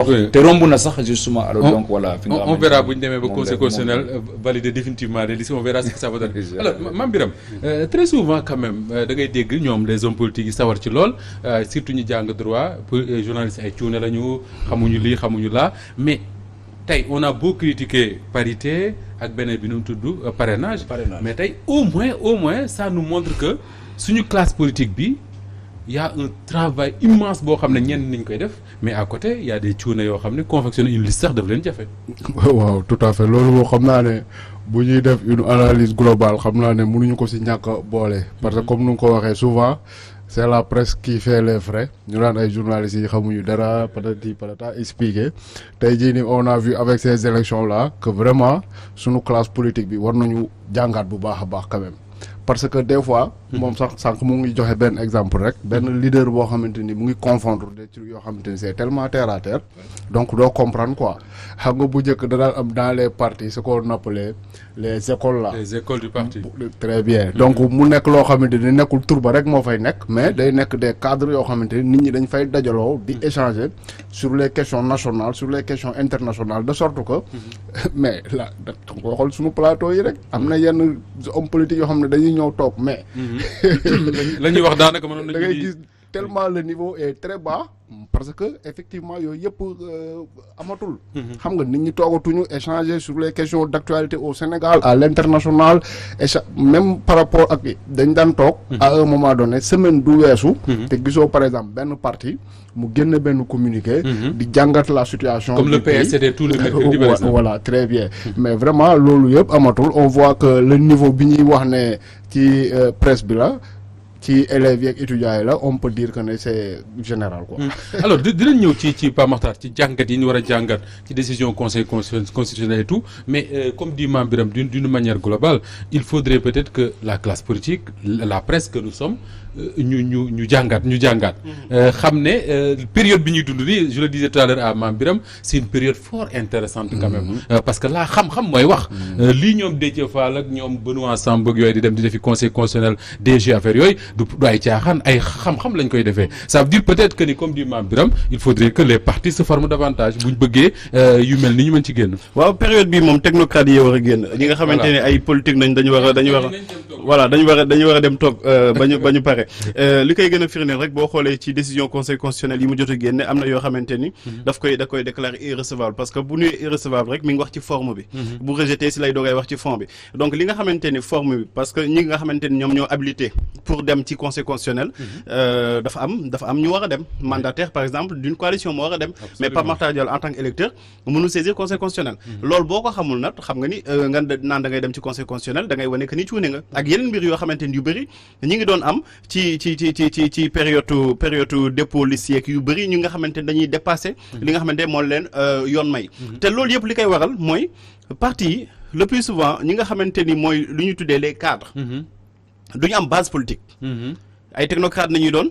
te romb na sax justement. alors donc voilà. on verra bu ñu demee ba conseil constitutionnel valider définitivement les listes on verra ce que ça va donner. alors Mame Birame très souvent quand même da ngay dégg ñoom les hommes politiques yi sawar ci lool surtout ñu jàng droit pour journalistes ay cuune lañu xamuñu lii xamuñu laa mais tey on a beau critiquer parité ak beneen bi nu mu tudd parrainage. mais tey au moins ça nous montre que suñu classe politique bi. Il y a un travail immense boo xam ne ñenn niñ koy def mais à côté il y a des cuune yoo xam ne confectionner une liste sax daf leen jafe. waaw tout à fait loolu moo xam naa ne bu ñuy def une analyse globale xam naa ne mënuñu ko ci ñàkk a boole. parce que comme nu nga ko waxee souvent c'est la presse qui fait les frais ñu naan ay journalistes yi xamuñu dara patati patata expliquer tey jii nii on a vu avec ces élections là que vraiment suñu classe politique bi war nañu jàngaat bu baax a baax quand même. parce que des fois moom sax sànq mu ngi joxe benn exemple rek benn leader boo xamante ni mu ngi confondre des trucs yoo xamante ni c'est tellement terre à terre donc doo comprendre quoi xam nga bu njëkk da daan am dans les partis ce qu'on appelait les écoles là. les écoles du parti. très bien donc mu nekk loo xamante ni nekkul tur ba rek moo fay nekk mais day nekk des cadres yoo xamante ni nit ñi dañ fay dajaloo di échanger sur les questions nationales sur les questions internationales de sorte que mais là da nga xool suñu plateau yi rek am na yenn hommes politiques yoo xam ne dañuy ñëw toog mais. la ñuy wax daanaka mënoon nañu da ngay gis tellement le niveau est très bas parce que effectivement yooyu yëpp amatul. xam nga nit ñi toogatuñu échanger sur les questions d'actualité au Sénégal à l'international même par rapport ak dañ daan toog. à un moment donné semaine du weesu. te gisoo par exemple benn parti mu génn benn communiqué. di jàngat la situation. comme le PSD tout le mercredi par exemple. voilà très bien. mais vraiment loolu yëpp amatul on voit que le niveau bi ñuy wax ne ci presse bi la. ci élèves yeeg étudiants yi la on peut dire que ne c'est général quoi. alors dinañ ñëw ci Pape Makhtar ci jàngat yi ñu war a jàngat ci décision conseil constitutionnel et tout mais comme dit Mame Birame d'une manière globale il faudrait peut-être que la classe politique la presse que nous sommes ñu jàngat xam ne période bi ñuy dund nii je le disais tout à l'heure à Mame Birame c'est une période fort intéressante quand même parce que là xam-xam mooy wax lii ñoom Déthié Fall ak ñoom Benoît Sambou yooyu di dem di defi conseil constitutionnel DG affaires yooyu du ay caaxaan ay xam-xam lañ koy defee ça veut dire peut-être que ni comme dit Mame Birame il faudrait que les partis se forment davantage buñ bëggee yu mel ni ñu mën ci génn. waaw période bi moom technocrates yi war a génn ñi nga xamante ne ay politique nañ dañu war a dem toog ba ñu pare li koy gën a firndeel rek boo xoolee ci décision conseil constitutionnel yi mu jot a génne am na yoo xamante ni da koy déclarer irrecevable parce que bu ñuy irrecevable rek mi ngi wax ci forme bi bu rejeté si lay doogay wax ci fond bi donc li nga xamante ni forme bi parce que ñi nga xamante ni ñoom ñoo habilité pour dem ci conseil constitutionnel dafa am ñu war a dem mandataire par exemple d'une coalition moo war a dem mais Pape Makhtar Diallo en tant qu'électeur mënul saisir conseil constitutionnel loolu boo ko xamul nag xam nga ni nga naan da ngay dem ci conseil constitutionnel da ngay wane que ni cuune nga ak yeneen mbir yoo xamante ni yu bëri ñi ngi doon am ci période dépôt liste yeeg yu bëri ñi nga xamante ni dañuy dépasser li nga xamante moo leen yoon may te loolu yëpp li koy waral mooy parti yi le plus souvent ñi nga xamante ni mooy lu ñu tuddee les cadres duñu am base politique ay technocrates nañuy doon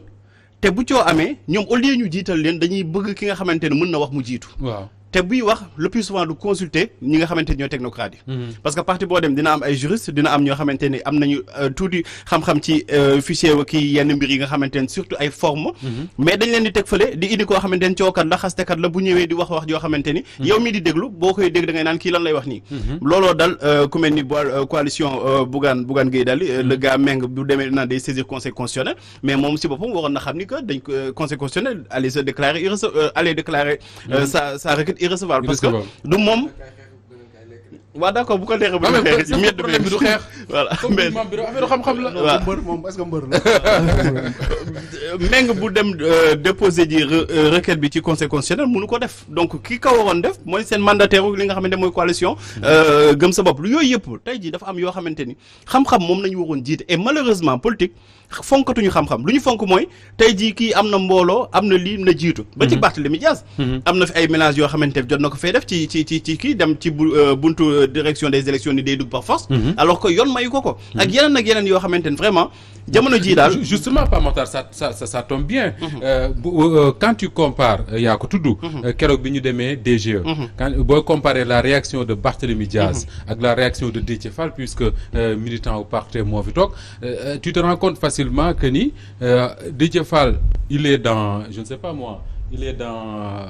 te bu coo amee ñoom au lieu ñu jiital leen dañuy bëgg ki nga xamante ne mën na wax mu jiitu waaw te buy wax le plus souvent du consulter ñi nga xamante ni ñooy technocrates yi parce que parti boo dem dina am ay juristes dina am ñoo xamante ni am nañu tuuti xam-xam ci fichier wa kii yenn mbir yi nga xamante ne surtout ay forme mais dañ leen di teg fële di indi koo xamante ne cookat la xastekat la bu ñëwee di wax yoo xamante ni yow mii di déglu boo koy dégg da ngay naan kii lan lay wax nii looloo dal ku mel ni coalition Bougane Gueye Dany le gars Meng bu demee naan day saisir conseil constitutionnel mais moom si boppam waroon na xam ni que dañ conseil constitutionnel allait se déclarer sa requête irrecevable parce que du moom waaw d'accord bu ko neexee bu ñu xeex ci problème bi du xeex voilà mais affaire xam-xam la waaw mbër moom est-ce que mbër la méng bu dem déposer ji requête bi ci conseil constitutionnel mënu ko def donc ki ko waroon def mooy seen mandataire li nga xamante mooy coalition gëm sa bopp lu yooyu yëpp tey jii dafa am yoo xamante ni xam-xam moom nañu waroon jiite et malheureusement politique fonkatuñu xam-xam lu ñu fonk mooy tey jii kii am na mbooloo am na lii na jiitu ba ci Barthélémy Dias am na fi ay mélange yoo xamante ne jot na ko fay def ci kii dem ci buntu direction des élections ni day dugg par force alors que yoon mayu ko ak yeneen yoo xamante ne vraiment jamono jii daal justement Pape Makhtar ça tombe bien quand tu compares yaa ko tudd keroog bi ñu demee DGE quand booy comparer la réaction de Barthélémy Dias ak la réaction de Déthié Fall puisque militant au parti moo fi toog tu te rends compte facilement que ni Déthié Fall il est dans je ne sais pas moi il est dans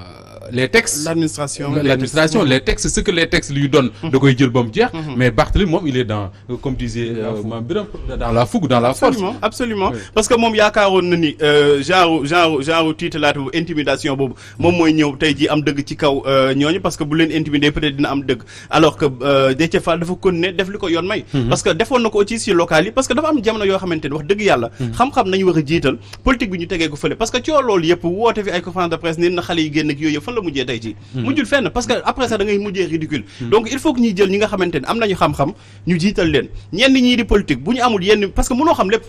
les textes. L'administration, les textes, ce que les textes lui donnent. da koy jël ba mu jeex. mais Barthélémy moom il est dans comme disait Mame Birame dans la fougue, dans la force. Absolument parce que moom yaakaaroon na ni genre tiitalaat bu intimidation boobu moom mooy ñëw tey jii am dëgg ci kaw ñooñu parce que bu leen intimider peut-être dina am dëgg alors que Déthié Fall dafa continuer def li ko yoon may. parce que defoon na ko aussi si local yi parce que dafa am jamono yoo xamante ni wax dëgg yàlla. xam-xam nañu war a jiital politique bi ñu tegee ko fële parce que ci loolu yëpp woote fi ay conférence de presse nit na xale yi génn ak yooyu yëpp fan la mujjee tey ci mujjul fenn parce que après ça da ngay mujjee ridicule donc il faut que ñuy jël ñi nga xamante ne am nañu xam-xam ñu jiital leen ñenn ñii di politique bu ñu amul yenn parce que mënoo xam lépp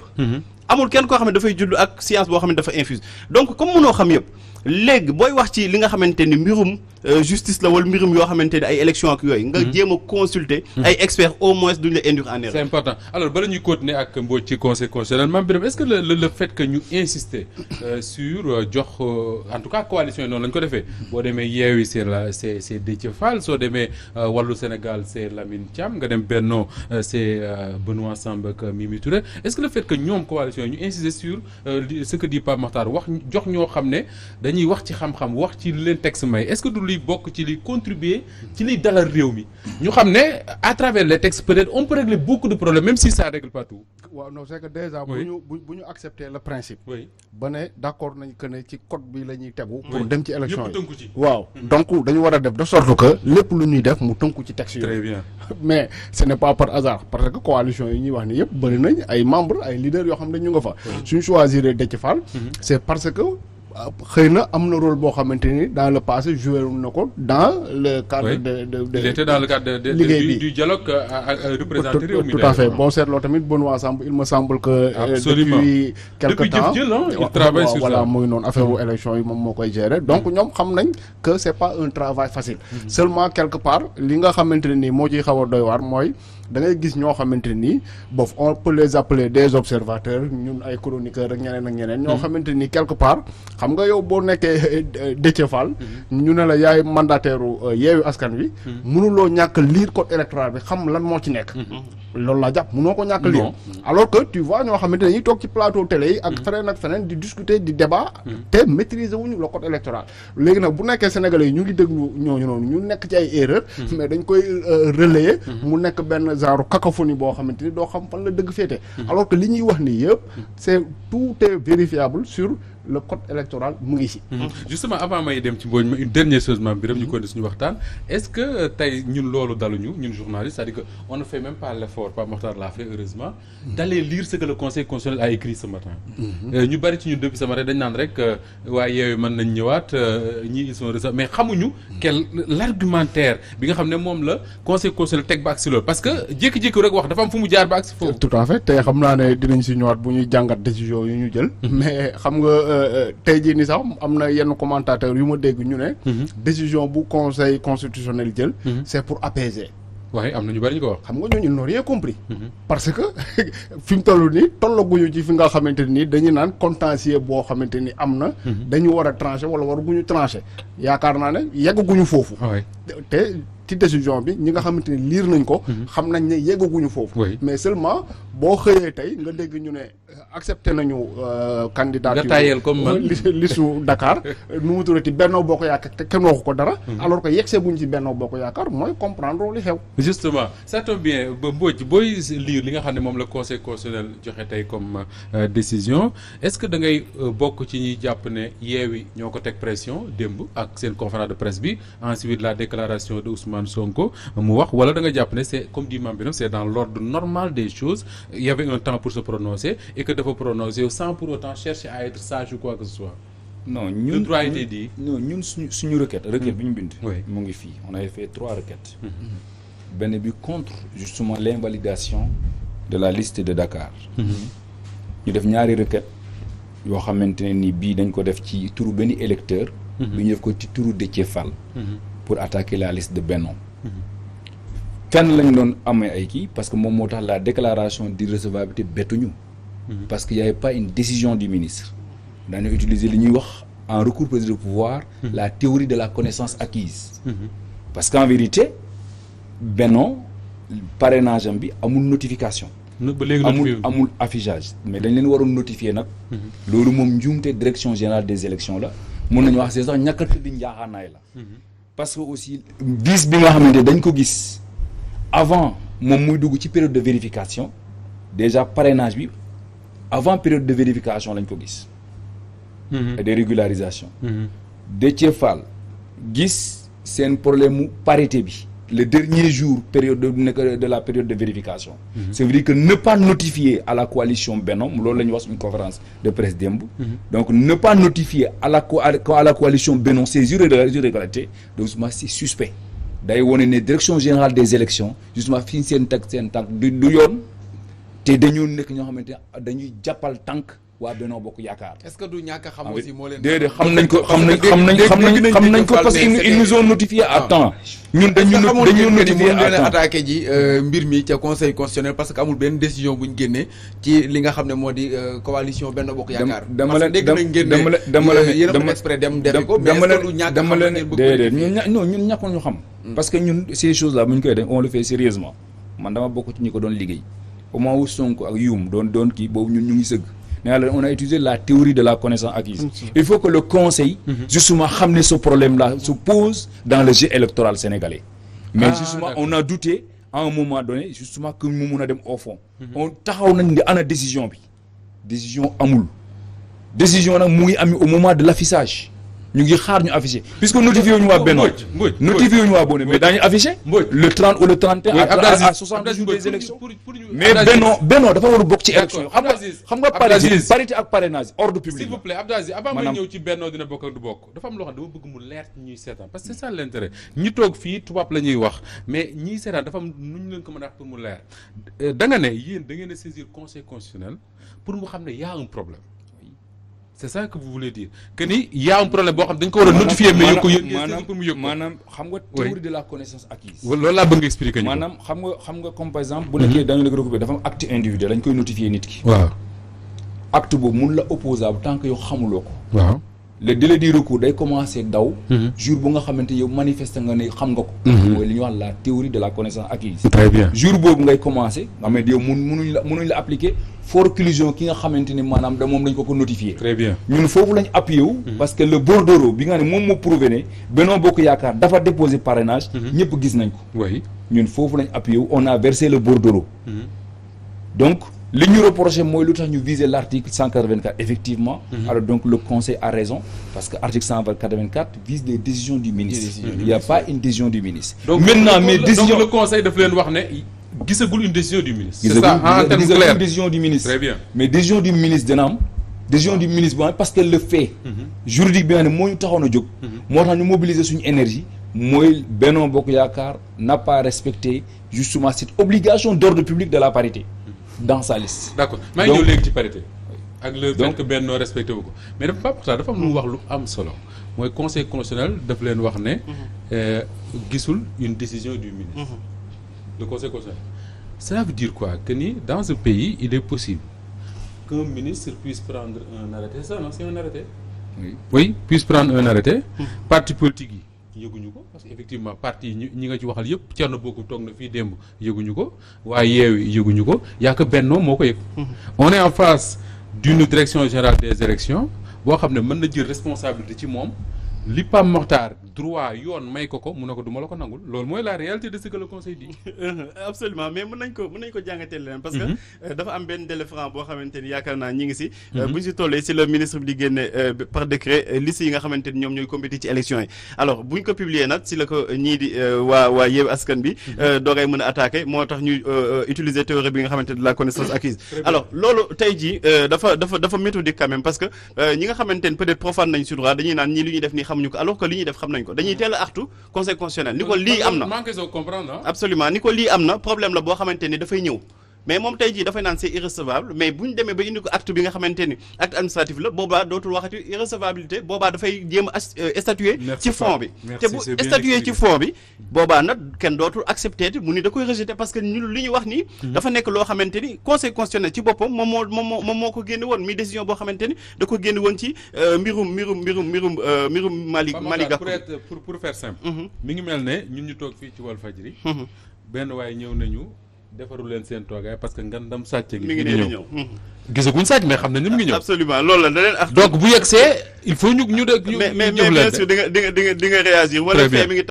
amul kenn koo xam ne dafay judd ak science boo xam ne dafa infuse donc comme mënoo xam yëpp léegi booy wax ci li nga xamante ni mbirum justice la wala mbirum yoo xamante ni ay élection ak yooyu nga jéem a consulter ay experts au moins duñ la induire en erreur. C'est important alors bala ñuy continuer ak Mbodj ci conseil constitutionnel Mame Birame est-ce que le fait que ñu insister sur jox en tout cas coalition yi noonu lañ ko defee boo demee Yewwi c'est Déthié Fall soo demee Wallu Sénégal c'est Lamine Thiam nga dem Benno c'est Benoît Sambou ak Mimi Touré est-ce que le fait que ñoom coalition yi ñu insister sur ce que dit Pape Makhtar wax jox ñoo xam ne dañuy wax ci xam-xam wax ci leen texte may est-ce que du luy bokk ci liy contribuer ci liy dalal réew mi ñu xam ne à travers les textes peut-être on peut régler beaucoup de problèmes même si ça règle pas tout. waaw non c'est que déjà bu ñu accepter le principe. ba ne d'accord nañ que ne ci code bi la ñuy tegu. pour dem ci élection yi waaw donc dañu war a def de sorte que lépp lu ñuy def mu tënku ci texte yi. très bien mais ce n'est pas par hasard parce que coalition yi ñuy wax ni yëpp bëri nañ ay membres ay leaders yoo xam ne ñu nga fa. suñu choisir Déthié Fall. c'est parce que. xëy na am na rôle boo xamante ni dans le passé joué na ko dans le cadre de il était dans le cadre du dialogue à représenter réew mi tout à fait boo seetloo tamit Benoît Sambou il me semble que depuis quelque temps il travaille sur ça voilà muy noonu affaire u élection yi moom moo koy gérer donc ñoom xam nañ que c'est pas un travail facile seulement quelque part li nga xamante ne nii moo ciy xaw a doy waar mooy da ngay gis ñoo xamante ne nii bof on peut les appeler des observateurs ñun ay chroniqueurs ak ñeneen ñoo xamante ni quelque part xam nga yow boo nekkee Déthié Fall ñu ne la yaay mandataire Yewwi Askan Wi mënuloo ñàkk lire code électoral bi xam lan moo ci nekk loolu laa jàpp mënoo ko ñàkk lire alors que tu vois ñoo xamante ne ñuy toog ci plateau télé yi ak feneen di discuter di débat te maîtriser wuñu le code électoral léegi nag bu nekkee sénégalais yi ñu ngi déglu ñooñu noonu ñu nekk ci ay erreur mais dañ koy relayer mu nekk benn genre cacophonie boo xamante ni doo xam fan la dëgg féete alors que li ñuy wax nii yëpp c'est tout est vérifiable sur le code électoral mu ngi ci. justement avant may dem ci Mbodj ma une dernière chose Mame Birame ñu ko suñu waxtaan est-ce que tey ñun loolu daluñu ñun journalistes c'est-à-dire que on ne fait même pas l'effort Pape Makhtar l'a fait heureusement d'aller lire ce que le conseil constitutionnel a écrit ce matin. ñu bari ci ñun depuis ce matin dañ naan rek waaye Yewwi mën nañ ñëwaat ñii ils sont réservés mais xamuñu l'argumentaire bi nga xam ne moom la conseil constitutionnel teg ba ak si loolu parce que jékki-jékki rek wax dafa am fu mu jaar ba ak si foofu. tout à fait te xam naa ne dinañ si ñëwaat bu ñuy jàngat décision yu ñu jël. mais xam nga. tey jii ni sax am na yenn commentateurs yu ma dégg ñu ne décision bu conseil constitutionnel jël c'est pour apaiser waaye am na ñu bari ñu ko wax xam nga ñooñu n'ont rien compris parce que fi mu toll nii tollaguñu ci fi nga xamante ni dañuy naan contentieux boo xamante ni am na dañu war a trancher wala waruguñu trancher yaakaar naa ne yeggaguñu foofu te ci décision bi ñi nga xamante ni liir nañ ko xam nañ ne yeggaguñu foofu mais seulement boo xëyee tey nga dégg ñu ne accepté nañu candidature comme listu Dakar nu mu tuddati Benno Bokk Yaakaar te kenn waxu ko dara alors que yegsee buñ ci Benno Bokk Yaakaar mooy comprendre li xew justement ça tombe bien ba Mbodj booy lire li nga xam ne moom la conseil constitutionnel joxe tey comme décision est-ce que da ngay bokk ci ñuy jàpp ne Yewwi ñoo ko teg pression démb ak seen conférence de presse bi ensuite la déclaration de Ousmane Sonko mu wax wala da nga jàpp ne c'est comme dit Mame Birame c'est dans l'ordre normal des choses il y avait un temps pour se prononcer et que dafa prononcer sans pour autant chercher à être sage ou quoi que ce soit. non ñun le droit a été dit. non ñun suñu requête bi ñu bind. mu ngi fii on avait fait 3 requêtes. benn bi contre justement l'invalidation de la liste de Dakar. ñu def ñaari requêtes yoo xamante ne ni bii dañ ko def ci turu benn électeur. bi ñu def ko ci turu Déthié Fall. pour attaquer la liste de Benno. fenn lañ doon amee ay kii parce que moom moo tax la déclaration d'irrecevabilité bettuñu. parce qu'il y avait pas une décision du ministre. dañoo utiliser li ñuy wax en recours de pouvoir. la théorie de la connaissance acquise. parce qu'en vérité Benno parrainage am bi amul notification. amul affichage mais dañ leen waroon notifier nag. loolu moom njuumte direction générale des élections la mun nañu wax c'est sax ñàkk a tëdd njaaxaanaay la. parce que aussi bis bi nga xamante dañ ko gis avant moom muy dugg ci période de vérification déjà parrainage bi avant période de vérification lañ ko gis. et de régularisation. Déthié Fall gis seen problème mu parité bi le dernier jour période de la période de vérification. ça veut dire que ne pas notifier à la coalition Benno loolu la ñuy wax une conférence de presse démb. donc ne pas notifier à la coalition Benno ces irrégularités donc justement c'est suspect day wone ne direction générale des élections justement fi seen tànk du yoon te dañoo nekk ñoo xamante ne dañuy jàppal tànk waa Benno Bokk Yaakaar. est-ce que du ñàkk a xam aussi moo leen. déedéet xam nañ ko parce que ils nous ont notifié à temps. ñun dañu notifié à temps attaqué ji mbir mi ca conseil constitutionnel parce que amul benn décision bu ñu génnee ci li nga xam ne moo di coalition Benno Bokk Yaakaar. dama la exprès dem defi ko mais est-ce que du ñàkk xam ne déedéet ñun ñàkkoon ñu xam. parce que ñun ces choses là bu ñu koy def on le fait sérieusement man dama bokk ci ñi ko doon liggéey au moment où Sonko ak Youm doon kii boobu ñun ñu ngi sëgg. mais alors on a utilisé la théorie de la connaissance acquise. Il faut que le conseil justement xam ne ce problème là se pose dans le jeu électoral sénégalais. mais justement on a douté à un moment donné justement que mu mun a dem au fond. on taxaw nañ ne ana décision bi décision amul décision nag mu ngi am au moment de l'affichage ñu ngi xaar ñu affiché puisque notifié wuñu waa Benno notifié wuñu waa Bonne mais daañu affiché le 30 ou le 31 à 60 jours des élections mais Benno dafa war a bokk ci élection xam nga parité ak parrainage ordre public. s'il vous plaît Abdou Aziz avant ma ñëw ci Benno dina bokk ak du bokk dafa am loo xam dama bëgg mu leer ci ñuy seetaan parce que c'est ça l'intérêt ñi toog fii tubaab la ñuy wax mais ñiy seetaan dafa am nu ñu leen ko mën a wax pour mu leer da nga ne yéen da ngeen a saisir conseil constitutionnel pour mu xam ne y a un problème. c'est ça que vous voulez dire que ni y a un problème boo xam dañ ko war a notifier mais yëg ko yéen pour mu yëg ko maanaam xam nga théorie de la connaissance acquise. loolu laa bëgg nga expliquer ñu ko maanaam xam nga comme par exemple. bu nekkee dañu la regroupé dafa am acte individuel dañ koy notifier nit ki. waaw acte boobu mun la opposable tant que yow xamuloo ko. waaw le délai du recours day commencer daw. jour bu nga xamante yow manifester nga ne xam nga ko. mooy li ñuy wax la théorie de la connaissance acquise. très bien jour boobu ngay commencer nga xam ne yow munuñ la appliquer forclusion ki nga xamante ni maanaam da moom lañ ko notifier. très bien ñun foofu lañ appuyé wu. parce que le bordereau bi nga ne moom moo prouvé ne Benno Bokk Yaakaar dafa déposer parrainage. ñëpp gis nañ ko. oui ñun foofu lañ appuyé wu on a versé le bordereau. donc li ñu reproché mooy lu tax ñu viser l'article 184 effectivement. alors donc le conseil a raison parce que article 184 vise les décisions du ministre. il y a pas une décision du ministre. donc maintenant mais décision donc le conseil daf leen wax ne gisagul une décision du ministre. c'est ça en termes clairs décision du ministre. très bien mais décision du ministre dina am décision du ministre bi parce que le fait. juridique bi nga ne moo ñu taxoon a jóg. moo tax ñu mobiliser suñu énergie. mooy Benno Bokk Yaakaar n'a pas respecté justement cette obligation d'ordre public de la parité. dans sa liste. d'accord maa ngi ñëw léegi ci parité. ak le fait que Benno respecté wu ko mais dafa am lu mu wax lu am solo mooy conseil constitutionnel daf leen wax ne. gisul une décision du ministre. le conseil constitutionnel. cela veut dire quoi que ni dans ce pays il est possible qu'un ministre puisse prendre un arrêté ça non c'est un arrêté. oui puisse prendre un arrêté. parti politique yi yëguñu ko parce que effectivement parti yi ñi nga ci waxal yëpp Thierno Bocoum toog na fii démb yëguñu ko waaye Yewwi yëguñu ko yaa ko Benno moo ko yëg. on est en face d'une direction générale des élections boo xam ne mën na jël responsabilité ci moom li Pape Mokhtar droit yoon may ko mu ne ko du ma la ko nangul loolu mooy la réalité de ce que le conseil dit. absolument mais mën nañ ko jàngatee leneen parce que dafa am benn délai franc boo xamante ni yaakaar naa ñi ngi si bu ñu si tollee si le ministre bi di génne par décret liste yi nga xamante ni ñoom ñooy compétir ci élection yi alors bu ñu ko publier nag si la ko ñii di waa Yewwi Askan bi doogay mën a attaquer moo tax ñuy utiliser théorie bi nga xamante ni de la connaissance acquise alors loolu tey jii dafa méthodique quand même parce que ñi nga xamante ni peut-être profane nañ si droit dañuy naan ñii li ñuy def nii xamuñu ko alors que li ñuy def xam nañ ko dañuy teel a artu conseil constitutionnel ni ko lii am na absolument ni ko lii am na problème la boo xamante ni dafay ñëw mais moom tey jii dafay naan c'est irrecevable mais bu ñu demee ba indi ko acte bi nga xamante ni acte administratif la boobaa dootul waxati irrecevabilité boobaa dafay jéem a statuer ci fond bi te bu statuer ci fond bi boobaa nag kenn dootul accepter mu ni da koy rejeter parce que ñu li ñu wax nii dafa nekk loo xamante ni conseil constitutionnel ci boppam moom moo ko génne woon mi décision boo xamante ni da ko génne woon ci mbirum Malick Gakou pour faire simple mi ngi mel ne ñun ñu toog fii ci Walfadjri benn waaye ñëw nañu defaru leen seen toogaay parce que ngandam sàcc gi mi ngi di nee di ñëw ñëw. gisaguñ sàcc mais xam nañ ni mu ngi ñëw. absolument loolu la da leen ak. donc bu yegsee il faut ñu mais bien sûr di nga réagir. wala fee mi ngi